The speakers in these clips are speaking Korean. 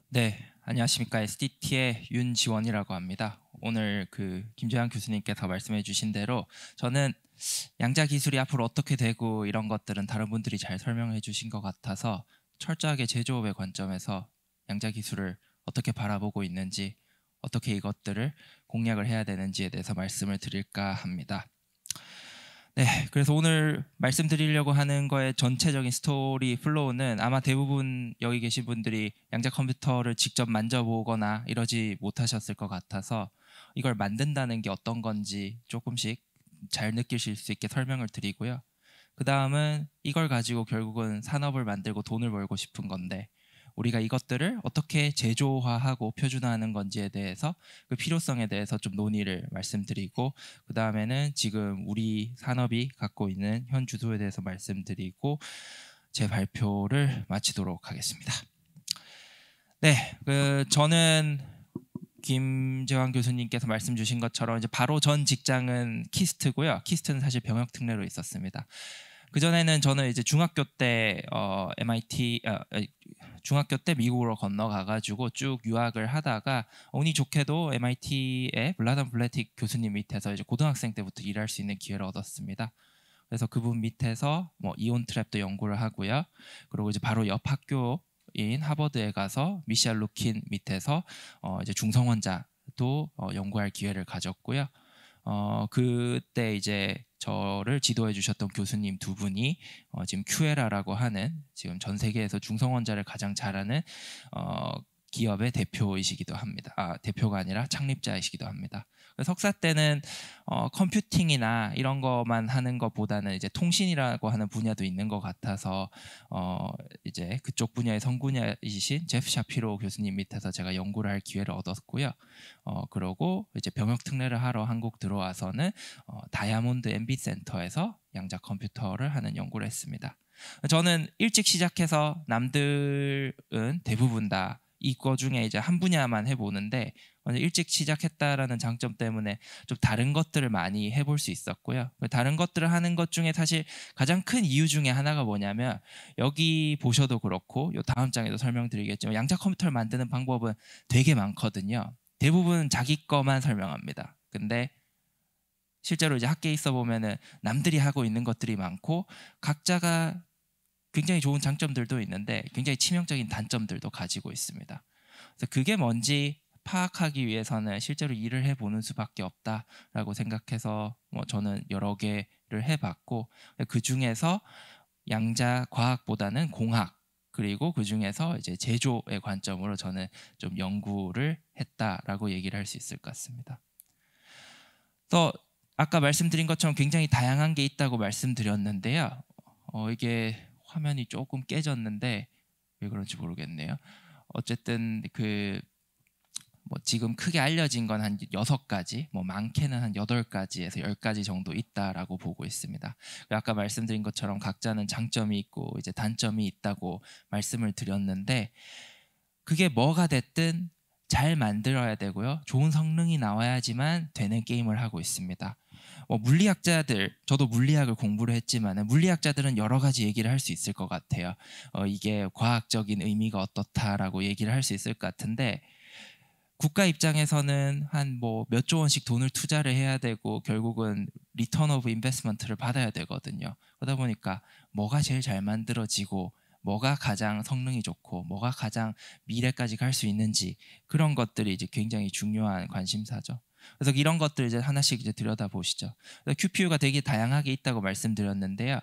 네, 안녕하십니까. SDT의 윤지원이라고 합니다. 오늘 김재환 교수님께서 말씀해 주신 대로 저는 양자 기술이 앞으로 어떻게 되고 이런 것들은 다른 분들이 잘 설명해 주신 것 같아서 철저하게 제조업의 관점에서 양자 기술을 어떻게 바라보고 있는지, 어떻게 이것들을 공략을 해야 되는지에 대해서 말씀을 드릴까 합니다. 네, 그래서 오늘 말씀드리려고 하는 거의 전체적인 스토리 플로우는 아마 대부분 여기 계신 분들이 양자 컴퓨터를 직접 만져보거나 이러지 못하셨을 것 같아서 이걸 만든다는 게 어떤 건지 조금씩 잘 느끼실 수 있게 설명을 드리고요. 그 다음은 이걸 가지고 결국은 산업을 만들고 돈을 벌고 싶은 건데 우리가 이것들을 어떻게 제조화하고 표준화하는 건지에 대해서 그 필요성에 대해서 좀 논의를 말씀드리고 그 다음에는 지금 우리 산업이 갖고 있는 현 주소에 대해서 말씀드리고 제 발표를 마치도록 하겠습니다. 네, 저는 김재환 교수님께서 말씀 주신 것처럼 이제 바로 전 직장은 키스트고요. 키스트는 사실 병역 특례로 있었습니다. 그 전에는 저는 이제 중학교 때 중학교 때 미국으로 건너가가지고 쭉 유학을 하다가 운이 좋게도 MIT의 블라단 블래틱 교수님 밑에서 이제 고등학생 때부터 일할 수 있는 기회를 얻었습니다. 그래서 그분 밑에서 뭐 이온 트랩도 연구를 하고요. 그리고 이제 바로 옆 학교인 하버드에 가서 미셸 루킨 밑에서 이제 중성원자도 연구할 기회를 가졌고요. 그때 이제 저를 지도해 주셨던 교수님 두 분이 지금 큐에라라고 하는 지금 전 세계에서 중성원자를 가장 잘하는 기업의 대표이시기도 합니다. 대표가 아니라 창립자이시기도 합니다. 석사 때는 컴퓨팅이나 이런 것만 하는 것보다는 이제 통신이라고 하는 분야도 있는 것 같아서 이제 그쪽 분야의 선구자이신 제프 샤피로 교수님 밑에서 제가 연구를 할 기회를 얻었고요. 그러고 이제 병역 특례를 하러 한국 들어와서는 다이아몬드 MB 센터에서 양자 컴퓨터를 하는 연구를 했습니다. 저는 일찍 시작해서 남들은 대부분 다 이거 중에 이제 한 분야만 해보는데 일찍 시작했다라는 장점 때문에 좀 다른 것들을 많이 해볼 수 있었고요. 다른 것들을 하는 것 중에 사실 가장 큰 이유 중에 하나가 뭐냐면 여기 보셔도 그렇고 요 다음 장에도 설명드리겠지만 양자 컴퓨터를 만드는 방법은 되게 많거든요. 대부분 자기 거만 설명합니다. 근데 실제로 이제 학계에 있어 보면은 남들이 하고 있는 것들이 많고 각자가 굉장히 좋은 장점들도 있는데 굉장히 치명적인 단점들도 가지고 있습니다. 그래서 그게 뭔지 파악하기 위해서는 실제로 일을 해보는 수밖에 없다라고 생각해서 저는 여러 개를 해봤고 그 중에서 양자 과학보다는 공학 그리고 그 중에서 이제 제조의 관점으로 저는 좀 연구를 했다라고 얘기를 할 수 있을 것 같습니다. 또 아까 말씀드린 것처럼 굉장히 다양한 게 있다고 말씀드렸는데요. 이게 화면이 조금 깨졌는데 왜 그런지 모르겠네요. 어쨌든 뭐 지금 크게 알려진 건 한 6가지, 뭐 많게는 한 8가지에서 10가지 정도 있다라고 보고 있습니다. 아까 말씀드린 것처럼 각자는 장점이 있고 이제 단점이 있다고 말씀을 드렸는데 그게 뭐가 됐든 잘 만들어야 되고요. 좋은 성능이 나와야지만 되는 게임을 하고 있습니다. 물리학자들, 저도 물리학을 공부를 했지만 물리학자들은 여러 가지 얘기를 할 수 있을 것 같아요. 이게 과학적인 의미가 어떻다라고 얘기를 할 수 있을 것 같은데 국가 입장에서는 한 뭐 몇 조 원씩 돈을 투자를 해야 되고 결국은 리턴 오브 인베스트먼트를 받아야 되거든요. 그러다 보니까 뭐가 제일 잘 만들어지고 뭐가 가장 성능이 좋고 뭐가 가장 미래까지 갈 수 있는지 그런 것들이 이제 굉장히 중요한 관심사죠. 그래서 이런 것들 이제 하나씩 이제 들여다보시죠. QPU가 되게 다양하게 있다고 말씀드렸는데요.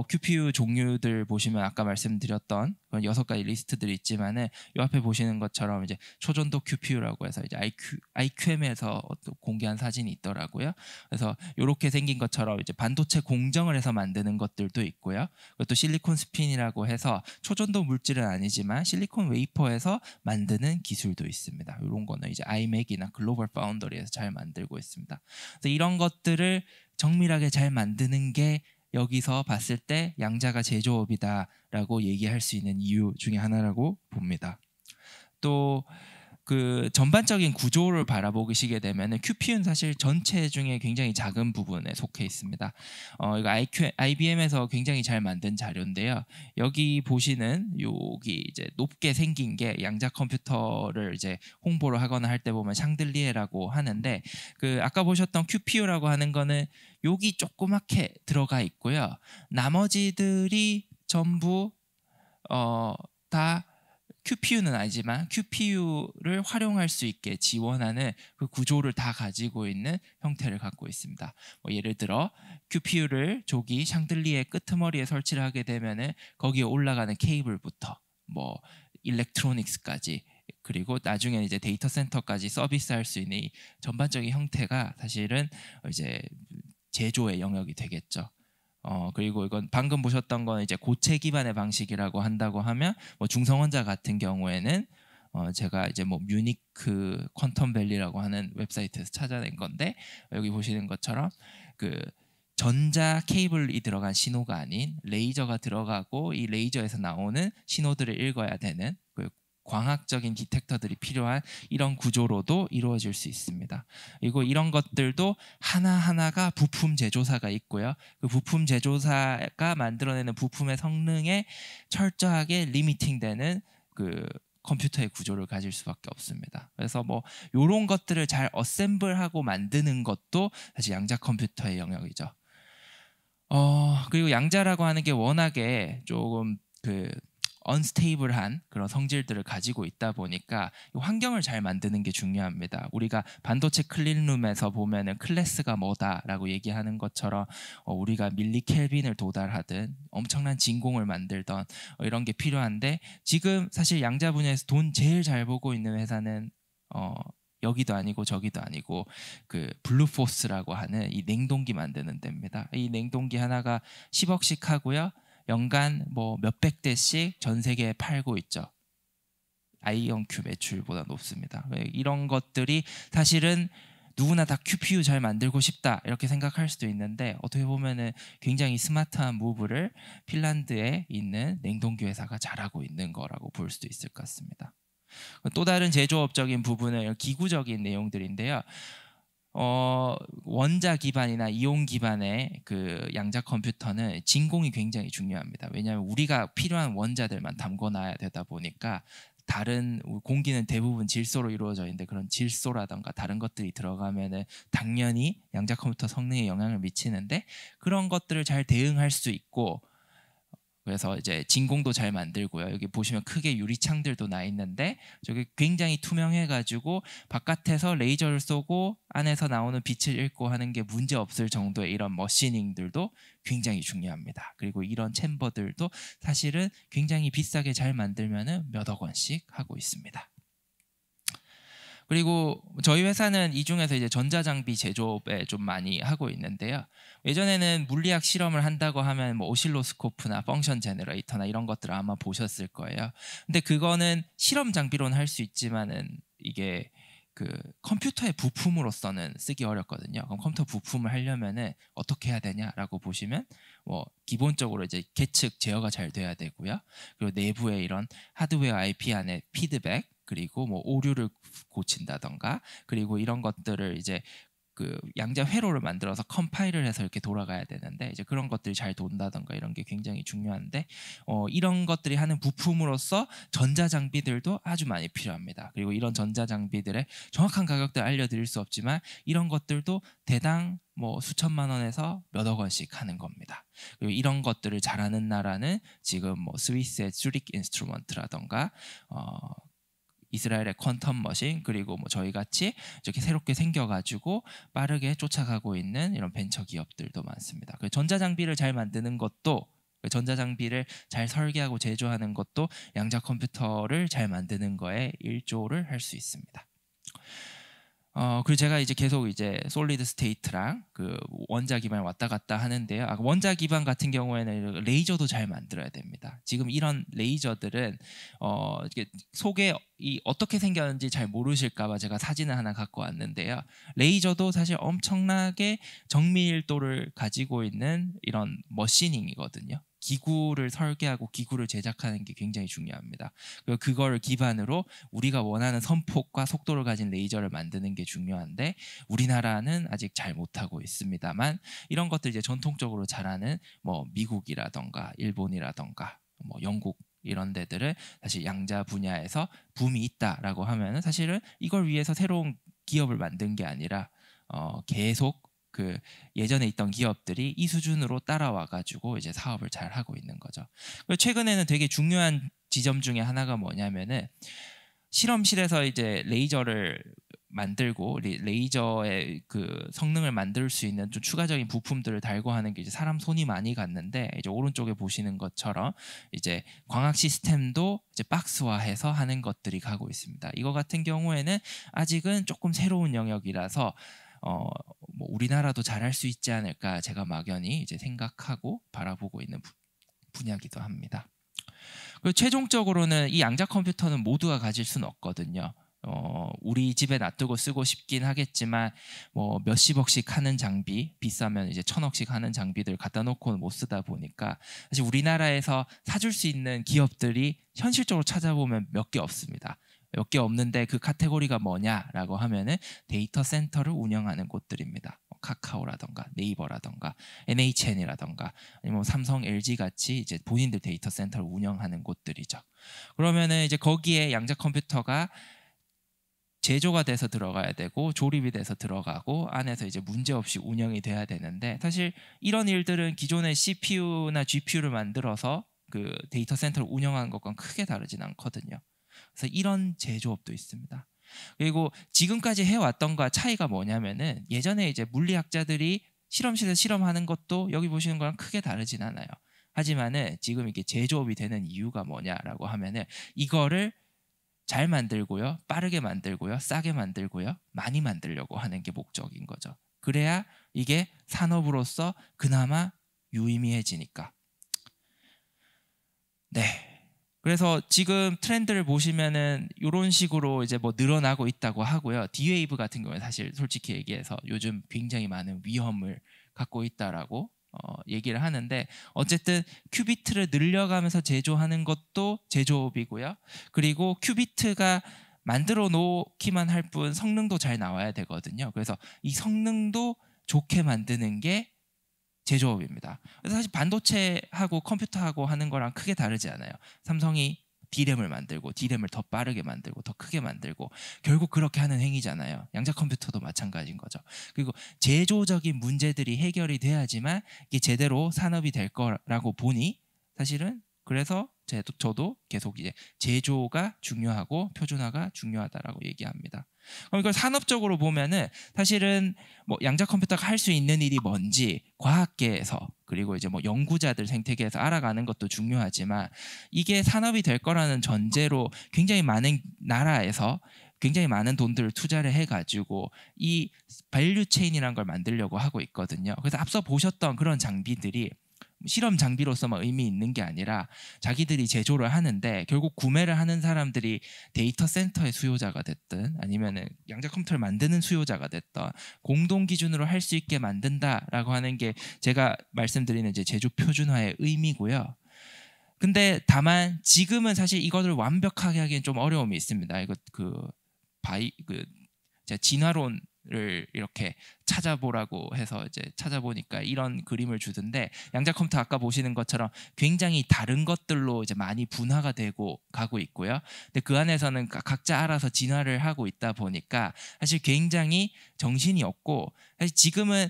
QPU 종류들 보시면 아까 말씀드렸던 그런 6가지 리스트들이 있지만은 이 앞에 보시는 것처럼 이제 초전도 QPU라고 해서 이제 IQM에서 공개한 사진이 있더라고요. 그래서 이렇게 생긴 것처럼 이제 반도체 공정을 해서 만드는 것들도 있고요. 그것도 실리콘 스핀이라고 해서 초전도 물질은 아니지만 실리콘 웨이퍼에서 만드는 기술도 있습니다. 이런 거는 이제 아이맥이나 글로벌 파운더리에서 잘 만들고 있습니다. 그래서 이런 것들을 정밀하게 잘 만드는 게 여기서 봤을 때 양자가 제조업이다라고 얘기할 수 있는 이유 중에 하나라고 봅니다. 또 그 전반적인 구조를 바라보시게 되면은 QPU는 사실 전체 중에 굉장히 작은 부분에 속해 있습니다. 이거 IBM에서 굉장히 잘 만든 자료인데요. 여기 보시는 여기 이제 높게 생긴 게 양자 컴퓨터를 이제 홍보를 하거나 할 때 보면 샹들리에라고 하는데, 그 아까 보셨던 QPU라고 하는 거는 여기 조그맣게 들어가 있고요. 나머지들이 전부 다 QPU는 아니지만 QPU를 활용할 수 있게 지원하는 그 구조를 다 가지고 있는 형태를 갖고 있습니다. 예를 들어 QPU를 저기 샹들리에 끄트머리에 설치를 하게 되면은 거기에 올라가는 케이블부터 뭐 일렉트로닉스까지, 그리고 나중에 이제 데이터 센터까지 서비스할 수 있는 이 전반적인 형태가 사실은 이제 제조의 영역이 되겠죠. 그리고 이건 방금 보셨던 건 이제 고체 기반의 방식이라고 한다고 하면, 뭐 중성원자 같은 경우에는 제가 이제 뭐 뮤니크 퀀텀 밸리라고 하는 웹사이트에서 찾아낸 건데, 여기 보시는 것처럼 그 전자 케이블이 들어간 신호가 아닌 레이저가 들어가고 이 레이저에서 나오는 신호들을 읽어야 되는 그 광학적인 디텍터들이 필요한 이런 구조로도 이루어질 수 있습니다. 그리고 이런 것들도 하나하나가 부품 제조사가 있고요. 그 부품 제조사가 만들어내는 부품의 성능에 철저하게 리미팅되는 그 컴퓨터의 구조를 가질 수밖에 없습니다. 그래서 뭐 이런 것들을 잘 어셈블하고 만드는 것도 사실 양자 컴퓨터의 영역이죠. 그리고 양자라고 하는 게 워낙에 조금 그 언스테이블한 그런 성질들을 가지고 있다 보니까 환경을 잘 만드는 게 중요합니다. 우리가 반도체 클린룸에서 보면은 클래스가 뭐다라고 얘기하는 것처럼 우리가 밀리켈빈을 도달하든 엄청난 진공을 만들던 이런 게 필요한데, 지금 사실 양자 분야에서 돈 제일 잘 벌고 있는 회사는 여기도 아니고 저기도 아니고 그 블루포스라고 하는 이 냉동기 만드는 데입니다. 이 냉동기 하나가 10억씩 하고요. 연간 뭐 몇백 대씩 전 세계에 팔고 있죠. 아이언큐 매출보다 높습니다. 이런 것들이 사실은 누구나 다 QPU 잘 만들고 싶다 이렇게 생각할 수도 있는데, 어떻게 보면은 굉장히 스마트한 무브를 핀란드에 있는 냉동기 회사가 잘하고 있는 거라고 볼 수도 있을 것 같습니다. 또 다른 제조업적인 부분은 기구적인 내용들인데요. 원자 기반이나 이온 기반의 그 양자 컴퓨터는 진공이 굉장히 중요합니다. 왜냐하면 우리가 필요한 원자들만 담궈놔야 되다 보니까, 다른 공기는 대부분 질소로 이루어져 있는데 그런 질소라던가 다른 것들이 들어가면은 당연히 양자 컴퓨터 성능에 영향을 미치는데, 그런 것들을 잘 대응할 수 있고, 그래서 이제 진공도 잘 만들고요. 여기 보시면 크게 유리창들도 나 있는데 저게 굉장히 투명해가지고 바깥에서 레이저를 쏘고 안에서 나오는 빛을 읽고 하는 게 문제 없을 정도의 이런 머시닝들도 굉장히 중요합니다. 그리고 이런 챔버들도 사실은 굉장히 비싸게 잘 만들면은 몇억 원씩 하고 있습니다. 그리고 저희 회사는 이 중에서 이제 전자장비 제조업에 좀 많이 하고 있는데요. 예전에는 물리학 실험을 한다고 하면 뭐 오실로스코프나 펑션 제너레이터나 이런 것들을 아마 보셨을 거예요. 근데 그거는 실험 장비로는 할 수 있지만은 이게 그 컴퓨터의 부품으로서는 쓰기 어렵거든요. 그럼 컴퓨터 부품을 하려면은 어떻게 해야 되냐라고 보시면, 뭐 기본적으로 이제 계측 제어가 잘 돼야 되고요. 그리고 내부에 이런 하드웨어 IP 안에 피드백, 그리고 뭐 오류를 고친다던가, 그리고 이런 것들을 이제 그 양자 회로를 만들어서 컴파일을 해서 이렇게 돌아가야 되는데, 이제 그런 것들이 잘 돈다던가 이런 게 굉장히 중요한데, 이런 것들이 하는 부품으로서 전자 장비들도 아주 많이 필요합니다. 그리고 이런 전자 장비들의 정확한 가격들 알려드릴 수 없지만 이런 것들도 대당 뭐 수천만 원에서 몇억 원씩 하는 겁니다. 그리고 이런 것들을 잘하는 나라는 지금 뭐 스위스의 ‌쭈리히 인스트루먼트라던가 이스라엘의 퀀텀 머신, 그리고 뭐 저희 같이 이렇게 새롭게 생겨가지고 빠르게 쫓아가고 있는 이런 벤처 기업들도 많습니다. 그 전자장비를 잘 만드는 것도, 전자장비를 잘 설계하고 제조하는 것도 양자 컴퓨터를 잘 만드는 거에 일조를 할 수 있습니다. 그리고 제가 이제 계속 이제 솔리드 스테이트랑 그 원자 기반 왔다 갔다 하는데요. 원자 기반 같은 경우에는 레이저도 잘 만들어야 됩니다. 지금 이런 레이저들은 이게 속에 어떻게 생겼는지 잘 모르실까봐 제가 사진을 하나 갖고 왔는데요. 레이저도 사실 엄청나게 정밀도를 가지고 있는 이런 머시닝이거든요. 기구를 설계하고 기구를 제작하는 게 굉장히 중요합니다. 그리고 그거를 기반으로 우리가 원하는 선폭과 속도를 가진 레이저를 만드는 게 중요한데 우리나라는 아직 잘 못하고 있습니다만 이런 것들 이제 전통적으로 잘하는 뭐 미국이라던가 일본이라던가 뭐 영국 이런 데들은 사실 양자 분야에서 붐이 있다라고 하면은 사실은 이걸 위해서 새로운 기업을 만든 게 아니라 계속 그 예전에 있던 기업들이 이 수준으로 따라와 가지고 이제 사업을 잘 하고 있는 거죠. 그리고 최근에는 되게 중요한 지점 중에 하나가 뭐냐면은 실험실에서 이제 레이저를 만들고 레이저의 그 성능을 만들 수 있는 좀 추가적인 부품들을 달고 하는 게 이제 사람 손이 많이 갔는데 이제 오른쪽에 보시는 것처럼 이제 광학 시스템도 이제 박스화해서 하는 것들이 가고 있습니다. 이거 같은 경우에는 아직은 조금 새로운 영역이라서 뭐 우리나라도 잘할 수 있지 않을까 제가 막연히 이제 생각하고 바라보고 있는 분야기도 합니다. 그리고 최종적으로는 이 양자 컴퓨터는 모두가 가질 수는 없거든요. 우리 집에 놔두고 쓰고 싶긴 하겠지만 뭐 몇십억씩 하는 장비, 비싸면 이제 천억씩 하는 장비들 갖다 놓고는 못 쓰다 보니까 사실 우리나라에서 사줄 수 있는 기업들이 현실적으로 찾아보면 몇 개 없습니다. 몇 개 없는데 그 카테고리가 뭐냐라고 하면은 데이터 센터를 운영하는 곳들입니다. 카카오라던가 네이버라던가 NHN이라던가 아니면 삼성, LG 같이 이제 본인들 데이터 센터를 운영하는 곳들이죠. 그러면은 이제 거기에 양자 컴퓨터가 제조가 돼서 들어가야 되고 조립이 돼서 들어가고 안에서 이제 문제없이 운영이 돼야 되는데 사실 이런 일들은 기존의 CPU나 GPU를 만들어서 그 데이터 센터를 운영하는 것과는 크게 다르진 않거든요. 그래서 이런 제조업도 있습니다. 그리고 지금까지 해왔던 거와 차이가 뭐냐면은 예전에 이제 물리학자들이 실험실에서 실험하는 것도 여기 보시는 거랑 크게 다르진 않아요. 하지만은 지금 이게 제조업이 되는 이유가 뭐냐라고 하면은 이거를 잘 만들고요, 빠르게 만들고요, 싸게 만들고요, 많이 만들려고 하는 게 목적인 거죠. 그래야 이게 산업으로서 그나마 유의미해지니까. 네. 그래서 지금 트렌드를 보시면은 이런 식으로 이제 뭐 늘어나고 있다고 하고요. D-Wave 같은 경우에 사실 솔직히 얘기해서 요즘 굉장히 많은 위험을 갖고 있다라고 얘기를 하는데 어쨌든 큐비트를 늘려가면서 제조하는 것도 제조업이고요. 그리고 큐비트가 만들어 놓기만 할 뿐 성능도 잘 나와야 되거든요. 그래서 이 성능도 좋게 만드는 게 제조업입니다. 그래서 사실 반도체하고 컴퓨터하고 하는 거랑 크게 다르지 않아요. 삼성이 D램을 만들고 D램을 더 빠르게 만들고 더 크게 만들고 결국 그렇게 하는 행위잖아요. 양자 컴퓨터도 마찬가지인 거죠. 그리고 제조적인 문제들이 해결이 돼야지만 이게 제대로 산업이 될 거라고 보니 사실은 그래서 저도 계속 이제 제조가 중요하고 표준화가 중요하다라고 얘기합니다. 그럼 이걸 산업적으로 보면은 사실은 뭐 양자 컴퓨터가 할 수 있는 일이 뭔지 과학계에서 그리고 이제 뭐 연구자들 생태계에서 알아가는 것도 중요하지만 이게 산업이 될 거라는 전제로 굉장히 많은 나라에서 굉장히 많은 돈들을 투자를 해가지고 이 밸류 체인이라는 걸 만들려고 하고 있거든요. 그래서 앞서 보셨던 그런 장비들이 실험 장비로서만 의미 있는 게 아니라 자기들이 제조를 하는데 결국 구매를 하는 사람들이 데이터 센터의 수요자가 됐든 아니면은 양자 컴퓨터를 만드는 수요자가 됐든 공동 기준으로 할 수 있게 만든다라고 하는 게 제가 말씀드리는 이제 제조 표준화의 의미고요. 근데 다만 지금은 사실 이거를 완벽하게 하기엔 좀 어려움이 있습니다. 이거 제가 진화론을 이렇게 찾아보라고 해서 이제 찾아보니까 이런 그림을 주던데 양자 컴퓨터 아까 보시는 것처럼 굉장히 다른 것들로 이제 많이 분화가 되고 가고 있고요. 근데 그 안에서는 각자 알아서 진화를 하고 있다 보니까 사실 굉장히 정신이 없고 사실 지금은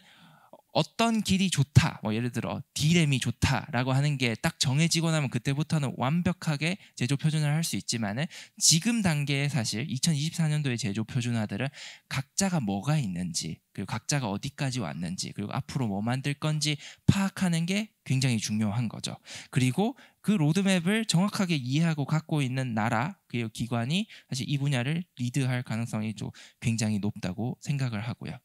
어떤 길이 좋다, 뭐 예를 들어 D램이 좋다라고 하는 게 딱 정해지고 나면 그때부터는 완벽하게 제조 표준화를 할 수 있지만은 지금 단계에 사실 2024년도의 제조 표준화들은 각자가 뭐가 있는지 그리고 각자가 어디까지 왔는지 그리고 앞으로 뭐 만들 건지 파악하는 게 굉장히 중요한 거죠. 그리고 그 로드맵을 정확하게 이해하고 갖고 있는 나라 그리고 기관이 사실 이 분야를 리드할 가능성이 좀 굉장히 높다고 생각을 하고요.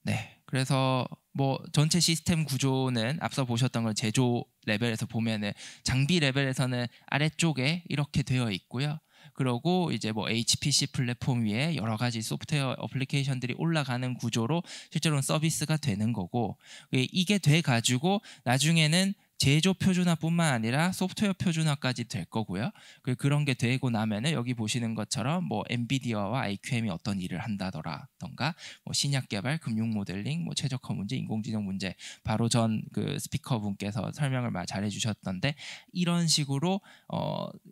네. 그래서 뭐 전체 시스템 구조는 앞서 보셨던 걸 제조 레벨에서 보면은 장비 레벨에서는 아래쪽에 이렇게 되어 있고요. 그리고 이제 뭐 HPC 플랫폼 위에 여러 가지 소프트웨어 어플리케이션들이 올라가는 구조로 실제로는 서비스가 되는 거고 이게 돼 가지고 나중에는 제조 표준화뿐만 아니라 소프트웨어 표준화까지 될 거고요. 그런 게 되고 나면은 여기 보시는 것처럼 뭐 엔비디아와 IQM이 어떤 일을 한다더라던가 뭐 신약 개발, 금융 모델링, 뭐 최적화 문제, 인공지능 문제 바로 전 그 스피커 분께서 설명을 잘해 주셨던데 이런 식으로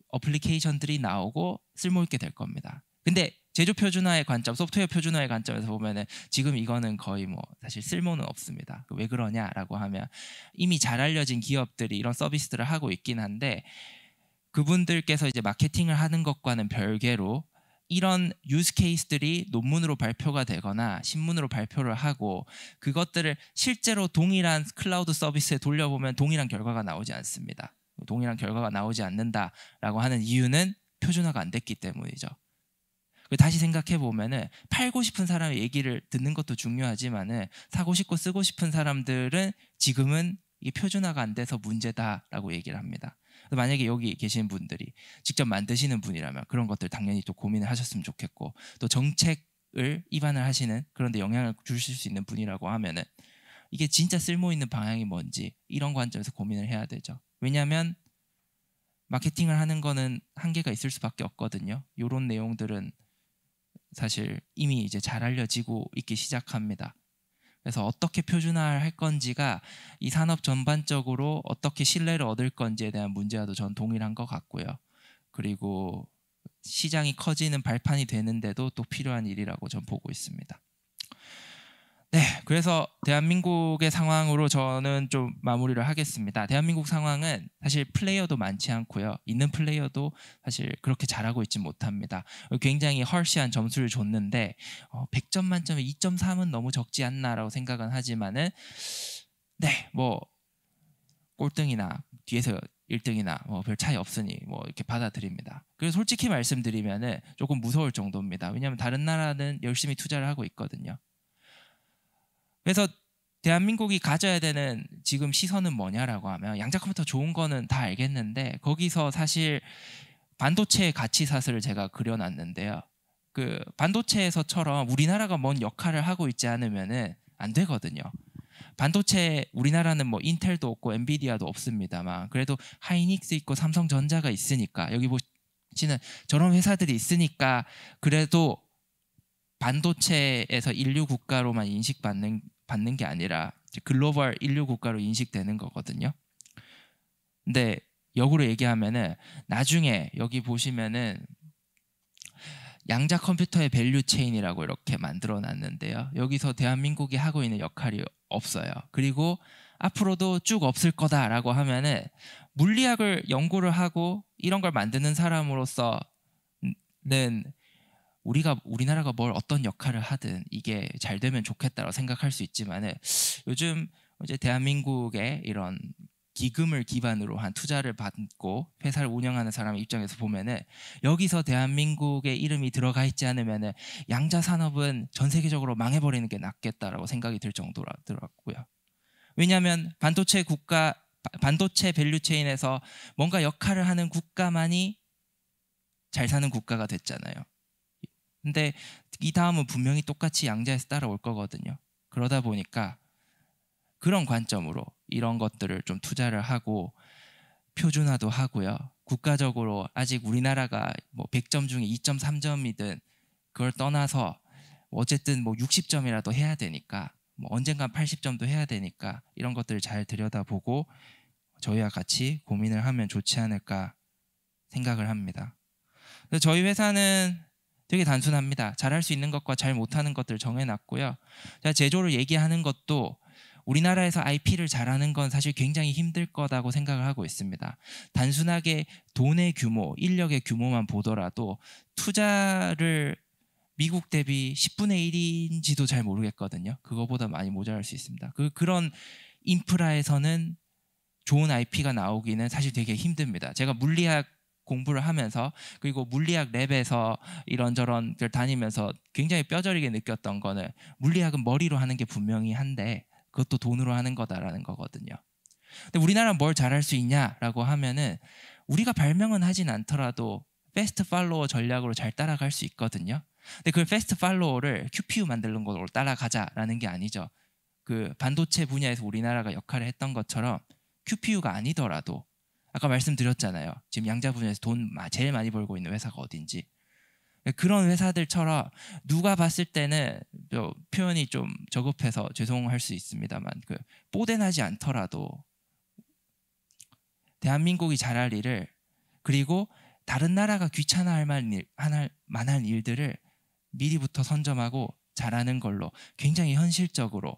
어플리케이션들이 나오고 쓸모있게 될 겁니다. 근데 제조 표준화의 관점, 소프트웨어 표준화의 관점에서 보면은 지금 이거는 거의 뭐 사실 쓸모는 없습니다. 왜 그러냐라고 하면 이미 잘 알려진 기업들이 이런 서비스들을 하고 있긴 한데 그분들께서 이제 마케팅을 하는 것과는 별개로 이런 유즈 케이스들이 논문으로 발표가 되거나 신문으로 발표를 하고 그것들을 실제로 동일한 클라우드 서비스에 돌려보면 동일한 결과가 나오지 않습니다. 동일한 결과가 나오지 않는다라고 하는 이유는 표준화가 안 됐기 때문이죠. 다시 생각해 보면은 팔고 싶은 사람의 얘기를 듣는 것도 중요하지만은 사고 싶고 쓰고 싶은 사람들은 지금은 이게 표준화가 안 돼서 문제다라고 얘기를 합니다. 만약에 여기 계신 분들이 직접 만드시는 분이라면 그런 것들 당연히 또 고민을 하셨으면 좋겠고 또 정책을 입안을 하시는 그런데 영향을 주실 수 있는 분이라고 하면은 이게 진짜 쓸모 있는 방향이 뭔지 이런 관점에서 고민을 해야 되죠. 왜냐하면 마케팅을 하는 거는 한계가 있을 수밖에 없거든요. 이런 내용들은 사실 이미 이제 잘 알려지고 있기 시작합니다. 그래서 어떻게 표준화할 건지가 이 산업 전반적으로 어떻게 신뢰를 얻을 건지에 대한 문제와도 전 동일한 것 같고요. 그리고 시장이 커지는 발판이 되는데도 또 필요한 일이라고 전 보고 있습니다. 네, 그래서 대한민국의 상황으로 저는 좀 마무리를 하겠습니다. 대한민국 상황은 사실 플레이어도 많지 않고요. 있는 플레이어도 사실 그렇게 잘하고 있지 못합니다. 굉장히 헐시한 점수를 줬는데 100점 만점에 2.3은 너무 적지 않나라고 생각은 하지만은 네, 뭐 꼴등이나 뒤에서 1등이나 뭐 별 차이 없으니 뭐 이렇게 받아들입니다. 그래서 솔직히 말씀드리면은 조금 무서울 정도입니다. 왜냐하면 다른 나라는 열심히 투자를 하고 있거든요. 그래서 대한민국이 가져야 되는 지금 시선은 뭐냐라고 하면 양자 컴퓨터 좋은 거는 다 알겠는데 거기서 사실 반도체의 가치사슬을 제가 그려놨는데요. 그 반도체에서처럼 우리나라가 뭔 역할을 하고 있지 않으면은 안 되거든요. 반도체 우리나라는 뭐 인텔도 없고 엔비디아도 없습니다만 그래도 하이닉스 있고 삼성전자가 있으니까 여기 보시는 저런 회사들이 있으니까 그래도 반도체에서 인류 국가로만 인식받는 게 아니라 글로벌 인류 국가로 인식되는 거거든요. 근데 역으로 얘기하면은 나중에 여기 보시면은 양자 컴퓨터의 밸류 체인이라고 이렇게 만들어 놨는데요. 여기서 대한민국이 하고 있는 역할이 없어요. 그리고 앞으로도 쭉 없을 거다라고 하면은 물리학을 연구를 하고 이런 걸 만드는 사람으로서는 우리나라가 뭘 어떤 역할을 하든 이게 잘 되면 좋겠다고 생각할 수 있지만은 요즘 이제 대한민국의 이런 기금을 기반으로 한 투자를 받고 회사를 운영하는 사람 입장에서 보면은 여기서 대한민국의 이름이 들어가 있지 않으면은 양자 산업은 전 세계적으로 망해버리는 게 낫겠다라고 생각이 들 정도라더라고요. 왜냐하면 반도체 밸류 체인에서 뭔가 역할을 하는 국가만이 잘 사는 국가가 됐잖아요. 근데 이 다음은 분명히 똑같이 양자에서 따라올 거거든요. 그러다 보니까 그런 관점으로 이런 것들을 좀 투자를 하고 표준화도 하고요. 국가적으로 아직 우리나라가 뭐 100점 중에 2.3점이든 그걸 떠나서 어쨌든 뭐 60점이라도 해야 되니까 뭐 언젠간 80점도 해야 되니까 이런 것들을 잘 들여다보고 저희와 같이 고민을 하면 좋지 않을까 생각을 합니다. 그래서 저희 회사는 되게 단순합니다. 잘할 수 있는 것과 잘 못하는 것들 정해놨고요. 제가 제조를 얘기하는 것도 우리나라에서 IP를 잘하는 건 사실 굉장히 힘들 거다고 생각을 하고 있습니다. 단순하게 돈의 규모, 인력의 규모만 보더라도 투자를 미국 대비 10분의 1인지도 잘 모르겠거든요. 그거보다 많이 모자랄 수 있습니다. 그런 인프라에서는 좋은 IP가 나오기는 사실 되게 힘듭니다. 제가 물리학 공부를 하면서 그리고 물리학 랩에서 이런저런 걸 다니면서 굉장히 뼈저리게 느꼈던 거는 물리학은 머리로 하는 게 분명히 한데 그것도 돈으로 하는 거다라는 거거든요. 근데 우리나라는 뭘 잘할 수 있냐라고 하면은 우리가 발명은 하진 않더라도 패스트 팔로워 전략으로 잘 따라갈 수 있거든요. 근데 그 패스트 팔로워를 QPU 만드는 걸로 따라가자라는 게 아니죠. 그 반도체 분야에서 우리나라가 역할을 했던 것처럼 QPU가 아니더라도 아까 말씀드렸잖아요. 지금 양자 분야에서 돈 제일 많이 벌고 있는 회사가 어딘지. 그런 회사들처럼 누가 봤을 때는 표현이 좀 저급해서 죄송할 수 있습니다만 뽀대나지 않더라도 대한민국이 잘할 일을, 그리고 다른 나라가 귀찮아할 만한 일들을 미리부터 선점하고 잘하는 걸로 굉장히 현실적으로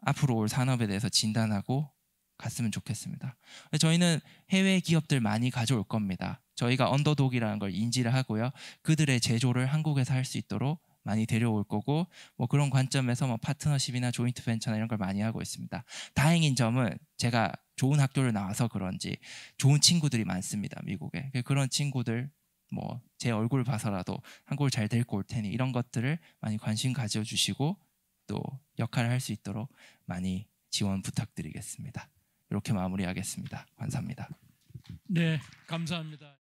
앞으로 올 산업에 대해서 진단하고 갔으면 좋겠습니다. 저희는 해외 기업들 많이 가져올 겁니다. 저희가 언더독이라는 걸 인지를 하고요. 그들의 제조를 한국에서 할 수 있도록 많이 데려올 거고, 뭐 그런 관점에서 뭐 파트너십이나 조인트 벤처나 이런 걸 많이 하고 있습니다. 다행인 점은 제가 좋은 학교를 나와서 그런지 좋은 친구들이 많습니다. 미국에. 그런 친구들 뭐 제 얼굴 봐서라도 한국을 잘 데리고 올 테니 이런 것들을 많이 관심 가져주시고 또 역할을 할 수 있도록 많이 지원 부탁드리겠습니다. 이렇게 마무리하겠습니다. 감사합니다. 네, 감사합니다.